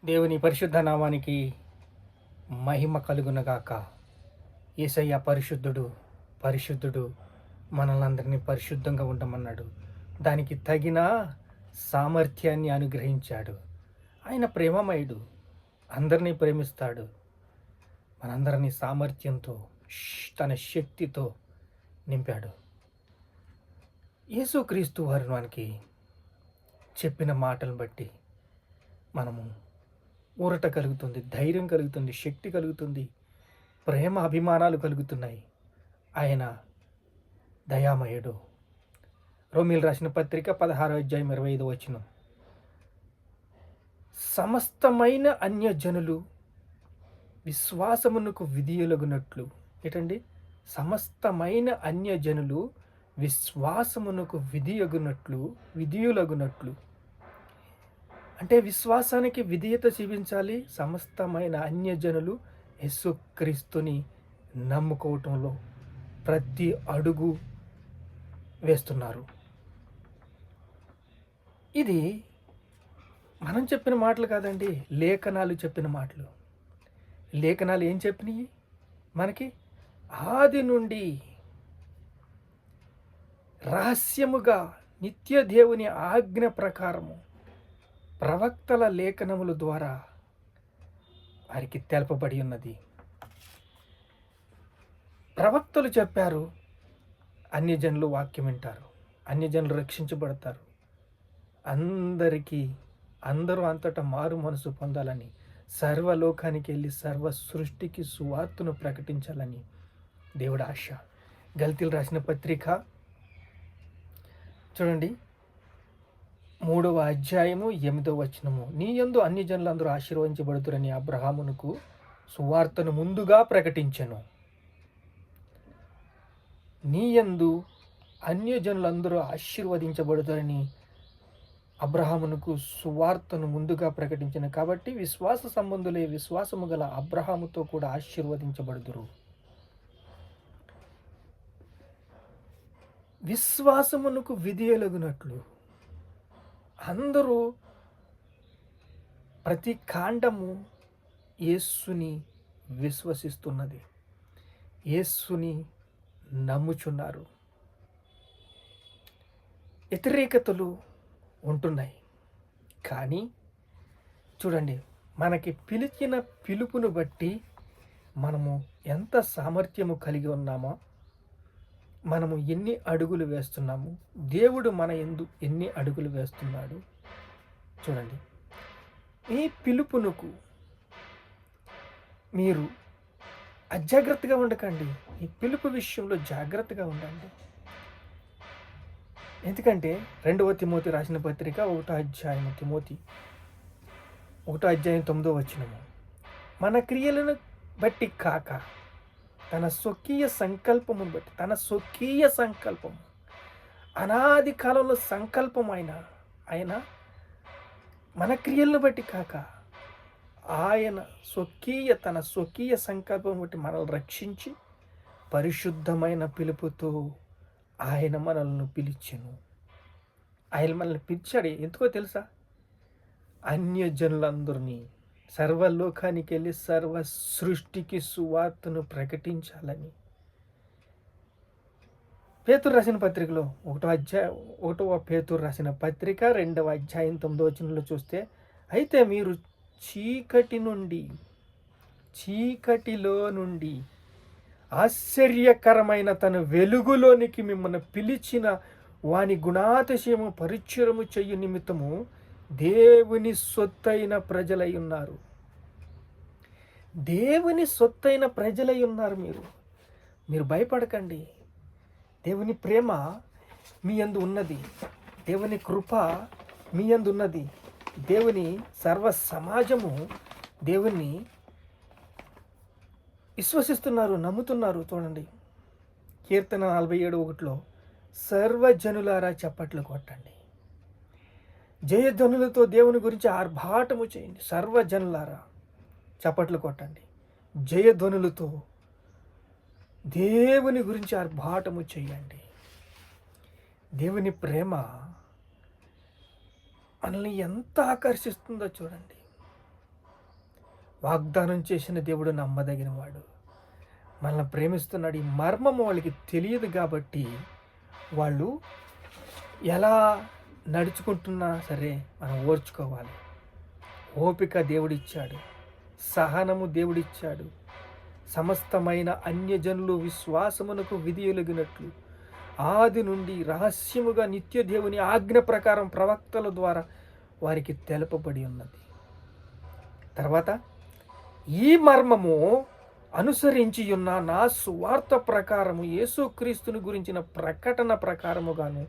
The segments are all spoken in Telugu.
దేవుని పరిశుద్ధ నామానికి మహిమ కలుగునగాక. యేసయ్య పరిశుద్ధుడు, పరిశుద్ధుడు, మనల్నందరినీ పరిశుద్ధంగా ఉండమన్నాడు. దానికి తగిన సామర్థ్యాన్ని అనుగ్రహించాడు. ఆయన ప్రేమమయుడు, అందరినీ ప్రేమిస్తాడు. మనందరినీ సామర్థ్యంతో, తన శక్తితో నింపాడు. యేసుక్రీస్తు వారు మనకి చెప్పిన మాటలను బట్టి మనము ఊరట కలుగుతుంది, ధైర్యం కలుగుతుంది, శక్తి కలుగుతుంది, ప్రేమ అభిమానాలు కలుగుతున్నాయి. ఆయన దయామయుడు. రోమీలు రాసిన పత్రిక 16:25 సమస్తమైన అన్యజనులు విశ్వాసమునకు విధియులగునట్లు. ఏంటండి? సమస్తమైన అన్యజనులు విశ్వాసమునకు విధియులగునట్లు అంటే విశ్వాసానికి విధేయత చూపించాలి. సమస్తమైన అన్యజనులు యేసుక్రీస్తుని నమ్ముకోవటంలో ప్రతి అడుగు వేస్తున్నారు. ఇది మనం చెప్పిన మాటలు కాదండి, లేఖనాలు చెప్పిన మాటలు. లేఖనాలు ఏం చెప్పినాయి మనకి? ఆది నుండి రహస్యముగా నిత్య దేవుని ఆజ్ఞ ప్రకారము ప్రవక్తల లేఖనముల ద్వారా వారికి తెలపబడి ఉన్నది. ప్రవక్తలు చెప్పారు, అన్యజనులు వాక్యం వింటారు, అన్యజనులు రక్షించబడతారు. అందరూ అంతటా మారు మనసు పొందాలని, సర్వలోకానికి వెళ్ళి సర్వ సృష్టికి సువార్తను ప్రకటించాలని దేవుడి ఆశ. గల్తీలు రాసిన పత్రిక చూడండి, 3వ అధ్యాయము 8వ నీ యందు అన్యజనులందరూ ఆశీర్వదించబడుతురని అబ్రహామునకు సువార్తను ముందుగా ప్రకటించెను. నీ యందు అన్యజనులందరూ ఆశీర్వదించబడుతారని అబ్రహామునకు సువార్తను ముందుగా ప్రకటించిన కాబట్టి విశ్వాస సంబంధులే విశ్వాసము గల అబ్రహాముతో కూడా ఆశీర్వదించబడుదురు. విశ్వాసమునకు విధేయులగునట్లు అందరూ ప్రతి కాండము యేసుని విశ్వసిస్తున్నది, యేసుని నమ్ముచున్నారు. వ్యతిరేకతలు ఉంటున్నాయి, కానీ చూడండి, మనకి పిలిచిన పిలుపును బట్టి మనము ఎంత సామర్థ్యము కలిగి ఉన్నామో, మనము ఎన్ని అడుగులు వేస్తున్నాము, దేవుడు మన యందు ఎన్ని అడుగులు వేస్తున్నాడు చూడండి. ఈ పిలుపునకు మీరు అజాగ్రత్తగా ఉండకండి. ఈ పిలుపు విషయంలో జాగ్రత్తగా ఉండండి. ఎందుకంటే 2వ తిమోతి రాసిన పత్రిక 1వ అధ్యాయం 1వ అధ్యాయం 9వ మన క్రియలను బట్టి కాక తన స్వకీయ సంకల్పమును బట్టి, తన స్వకీయ సంకల్పము, అనాది కాలంలో సంకల్పం ఆయన మన క్రియలను బట్టి కాక ఆయన తన స్వకీయ సంకల్పం బట్టి మనల్ని రక్షించి పరిశుద్ధమైన పిలుపుతో ఆయన మనల్ని పిలిచెను. ఆయన మనల్ని పిలిచాడు ఎందుకో తెలుసా? అన్యజనులందరినీ సర్వలోకానికి వెళ్ళి సర్వ సృష్టికి సువార్తను ప్రకటించాలని. పేతురు రాసిన పత్రికలో 1వ పేతురు రాసిన పత్రిక 2వ అధ్యాయం 9వ చూస్తే, అయితే మీరు చీకటిలో నుండి ఆశ్చర్యకరమైన తన వెలుగులోనికి మిమ్మల్ని పిలిచిన వాని గుణాతిశయము పరిచయము చెయ్యు నిమిత్తము దేవుని సొత్తైన ప్రజలై ఉన్నారు. దేవుని సొత్తైన ప్రజలై ఉన్నారు. మీరు భయపడకండి. దేవుని ప్రేమ మీ యందు ఉన్నది, దేవుని కృప మీ యందు ఉన్నది. దేవుని సర్వ సమాజము దేవుని విశ్వసిస్తున్నారు, నమ్ముతున్నారు. చూడండి, కీర్తన 47:1 సర్వజనులారా చప్పట్లు కొట్టండి, జయధ్వనులతో దేవుని గురించి ఆర్భాటము చేయండి. సర్వజనులారా చప్పట్లు కొట్టండి, జయధ్వనులతో దేవుని గురించి ఆర్భాటము చేయండి. దేవుని ప్రేమ మనల్ని ఎంత ఆకర్షిస్తుందో చూడండి. వాగ్దానం చేసిన దేవుడు నమ్మదగినవాడు, మనల్ని ప్రేమిస్తున్నాడు. ఈ మర్మము వాళ్ళకి తెలియదు కాబట్టి వాళ్ళు ఎలా నడుచుకుంటున్నా సరే మనం ఓర్చుకోవాలి. ఓపిక దేవుడిచ్చాడు, సహనము దేవుడిచ్చాడు. సమస్తమైన అన్యజనులు విశ్వాసమునకు విధియొలిగినట్లు ఆది నుండి రహస్యముగా నిత్య దేవుని ఆజ్ఞ ప్రకారం ప్రవక్తల ద్వారా వారికి తెలుపబడి ఉన్నది. తర్వాత ఈ మర్మము అనుసరించి ఉన్న నా సువార్త ప్రకారము యేసుక్రీస్తుని గురించిన ప్రకటన ప్రకారముగాను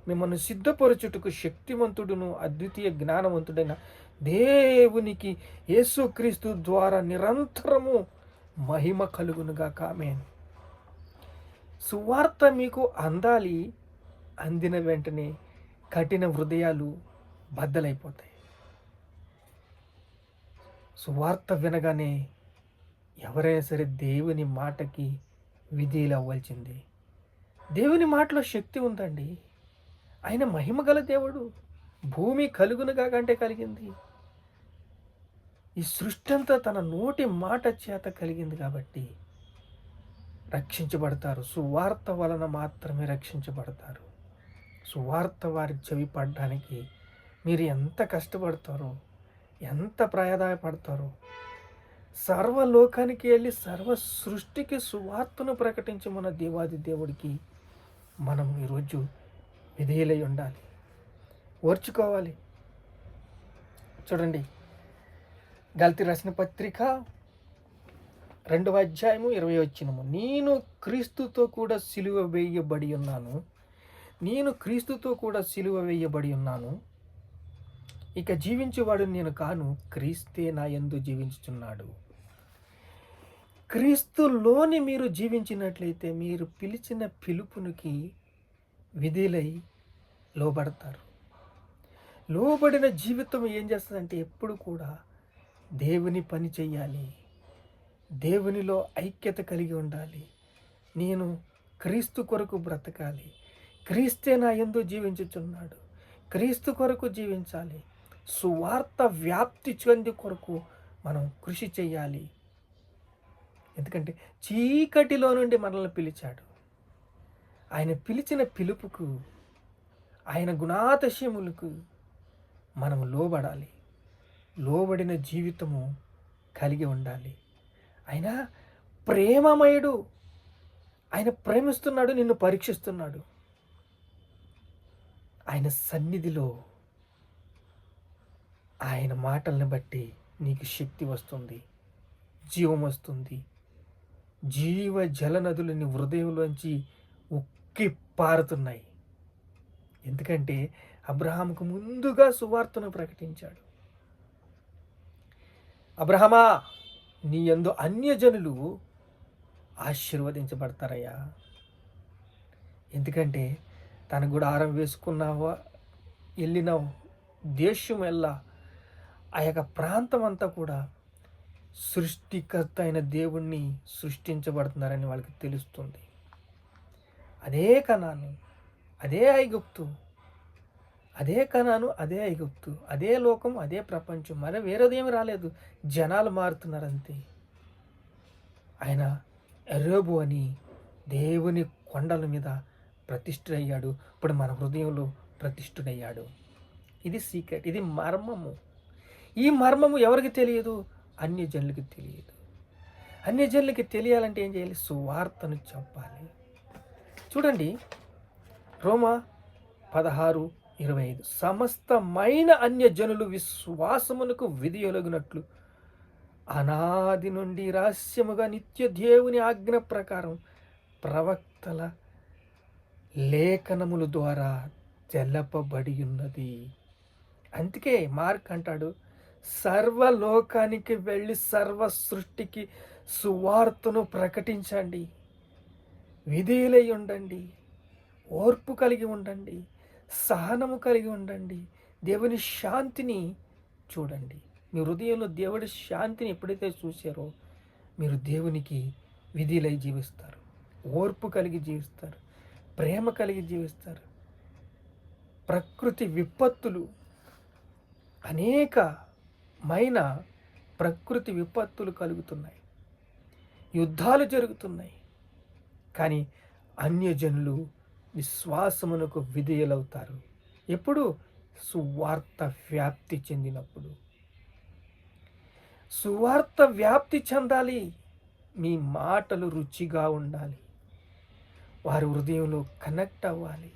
మిమ్మల్ని సిద్ధపరచుటకు శక్తివంతుడును అద్వితీయ జ్ఞానవంతుడైన దేవునికి యేసుక్రీస్తు ద్వారా నిరంతరము మహిమ కలుగునుగాక. ఆమేన్. సువార్త మీకు అందాలి. అందిన వెంటనే కఠిన హృదయాలు బద్దలైపోతాయి. సువార్త వినగానే ఎవరైనా సరే దేవుని మాటకి విధేయులు అవ్వాల్సిందే. దేవుని మాటలో శక్తి ఉందండి. ఆయన మహిమ గల దేవుడు. భూమి కలుగునుగా కంటే కలిగింది. ఈ సృష్టి అంతా తన నోటి మాట చేత కలిగింది కాబట్టి రక్షించబడతారు. సువార్త వలన మాత్రమే రక్షించబడతారు. సువార్త వారి చెవి పడడానికి మీరు ఎంత కష్టపడతారో, ఎంత ప్రయాదపడతారో. సర్వలోకానికి వెళ్ళి సర్వ సృష్టికి సువార్తను ప్రకటించమన్న దేవాది దేవుడికి మనం ఈరోజు విధేయులై ఉండాలి, ఓర్చుకోవాలి. చూడండి, గలతీ రాసిన పత్రిక 2వ అధ్యాయము 20వ వచనము. నేను క్రీస్తుతో కూడా సిలువ వేయబడి ఉన్నాను. ఇక జీవించువాడు నేను కాను, క్రీస్తే నా యందు జీవించుచున్నాడు. క్రీస్తులోని మీరు జీవించినట్లయితే మీరు పిలిచిన పిలుపునికి విధేయులై లోబడతారు. లోబడిన జీవితం ఏం చేస్తుందంటే ఎప్పుడు కూడా దేవుని పని చెయ్యాలి, దేవునిలో ఐక్యత కలిగి ఉండాలి. నేను క్రీస్తు కొరకు బ్రతకాలి, క్రీస్తే నా యందు జీవించుచున్నాడు, క్రీస్తు కొరకు జీవించాలి. సువార్త వ్యాప్తి చెంది కొరకు మనం కృషి చేయాలి. ఎందుకంటే చీకటిలో నుండి మనల్ని పిలిచాడు. ఆయన పిలిచిన పిలుపుకు, ఆయన గుణాతిశయములకు మనం లోబడాలి. లోబడిన జీవితము కలిగి ఉండాలి. ఆయన ప్రేమమయుడు. ఆయన ప్రేమిస్తున్నాడు, నిన్ను పరీక్షిస్తున్నాడు. ఆయన సన్నిధిలో ఆయన మాటల్ని బట్టి నీకు శక్తి వస్తుంది, జీవం వస్తుంది. జీవ జల నదులు నీ హృదయంలోంచి ఉక్కి పారుతున్నాయి. ఎందుకంటే అబ్రహాముకు ముందుగా సువార్తను ప్రకటించాడు. అబ్రహమా, నీ యందు అన్యజనులు ఆశీర్వదించబడతారయ్యా. ఎందుకంటే తన గుడారం వేసుకున్నావా, వెళ్ళిన దేశం ఎల్లా, ఆ యొక్క ప్రాంతం అంతా కూడా సృష్టికర్త అయిన దేవుణ్ణి సృష్టించబడుతున్నారని వాళ్ళకి తెలుస్తుంది. అదే కనాను, అదే ఐగుప్తు, అదే కనాను, అదే ఐగుప్తు, అదే లోకం, అదే ప్రపంచం. మరి వేరేదేమి రాలేదు, జనాలు మారుతున్నారంతే. ఆయన ఎరోబు అని దేవుని కొండల మీద ప్రతిష్ఠుడయ్యాడు. ఇప్పుడు మన హృదయంలో ప్రతిష్ఠుడయ్యాడు. ఇది సీక్రెట్, ఇది మర్మము. ఈ మర్మము ఎవరికి తెలియదు? అన్యజనులకి తెలియదు. అన్యజనులకి తెలియాలంటే ఏం చేయాలి? సువార్తను చెప్పాలి. చూడండి, రోమా 16:25. సమస్తమైన అన్యజనులు విశ్వాసమునకు విధియొలగినట్లు అనాది నుండి రహస్యముగా నిత్య దేవుని ఆజ్ఞ ప్రకారం ప్రవక్తల లేఖనముల ద్వారా తెలపబడి ఉన్నది. అందుకే మార్క్ అంటాడు, సర్వలోకానికి వెళ్ళి సర్వ సృష్టికి సువార్తను ప్రకటించండి, విధేయులై ఉండండి, ఓర్పు కలిగి ఉండండి, సహనము కలిగి ఉండండి, దేవుని శాంతిని చూడండి. మీ హృదయంలో దేవుడి శాంతిని ఎప్పుడైతే చూసారో మీరు దేవునికి విధేయులై జీవిస్తారు, ఓర్పు కలిగి జీవిస్తారు, ప్రేమ కలిగి జీవిస్తారు. ప్రకృతి విపత్తులు అనేకమైన ప్రకృతి విపత్తులు కలుగుతున్నాయి, యుద్ధాలు జరుగుతున్నాయి. కానీ అన్యజనులు విశ్వాసమునకు విధేయులవుతారు. ఎప్పుడు? సువార్త వ్యాప్తి చెందినప్పుడు. సువార్త వ్యాప్తి చెందాలి. మీ మాటలు రుచిగా ఉండాలి. వారి హృదయంలో కనెక్ట్ అవ్వాలి.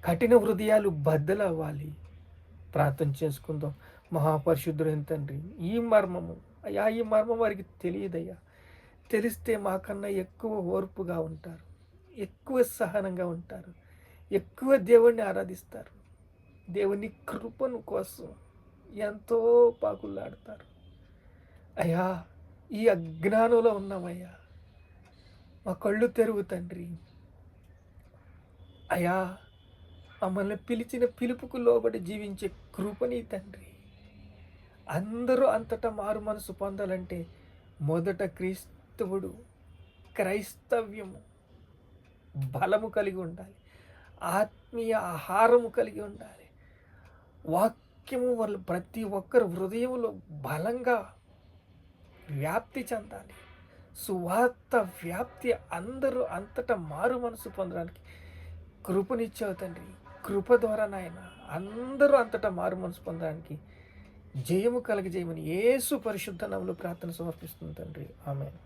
కఠిన హృదయాలు బద్దలవ్వాలి. ప్రార్థన చేసుకుందాం. మహాపరిశుద్ధుడైన తండ్రి, ఈ మర్మము అయ్యా, ఈ మర్మం వారికి తెలియదయ్యా. తెలిస్తే మాకన్నా ఎక్కువ ఓర్పుగా ఉంటారు, ఎక్కువ సహనంగా ఉంటారు, ఎక్కువ దేవుణ్ణి ఆరాధిస్తారు. దేవుని కృపను కోసం ఎంతో పాకులాడతారు. అయ్యా, ఈ అజ్ఞానంలో ఉన్నామయ్యా, మా కళ్ళు తెరువు తండ్రి. అయ్యా, మమ్మల్ని పిలిచిన పిలుపుకు లోబడి జీవించే కృపని తండ్రి. అందరూ అంతటా మారు మనసు పొందాలంటే మొదట క్రీస్తవుడు, క్రైస్తవ్యము బలము కలిగి ఉండాలి, ఆత్మీయ ఆహారము కలిగి ఉండాలి. వాక్యము వాళ్ళు ప్రతి ఒక్కరు హృదయంలో బలంగా వ్యాప్తి చెందాలి. సువార్త వ్యాప్తి అందరూ అంతటా మారు మనసు పొందడానికి కృపనిచ్చావు తండ్రి. కృప ద్వారా నాయన అందరూ అంతటా మారు మనసు పొందడానికి జయము కలగజేయమని యేసు పరిశుద్ధ నామములో ప్రార్థన సమర్పిస్తుంది తండ్రి. ఆమేన్.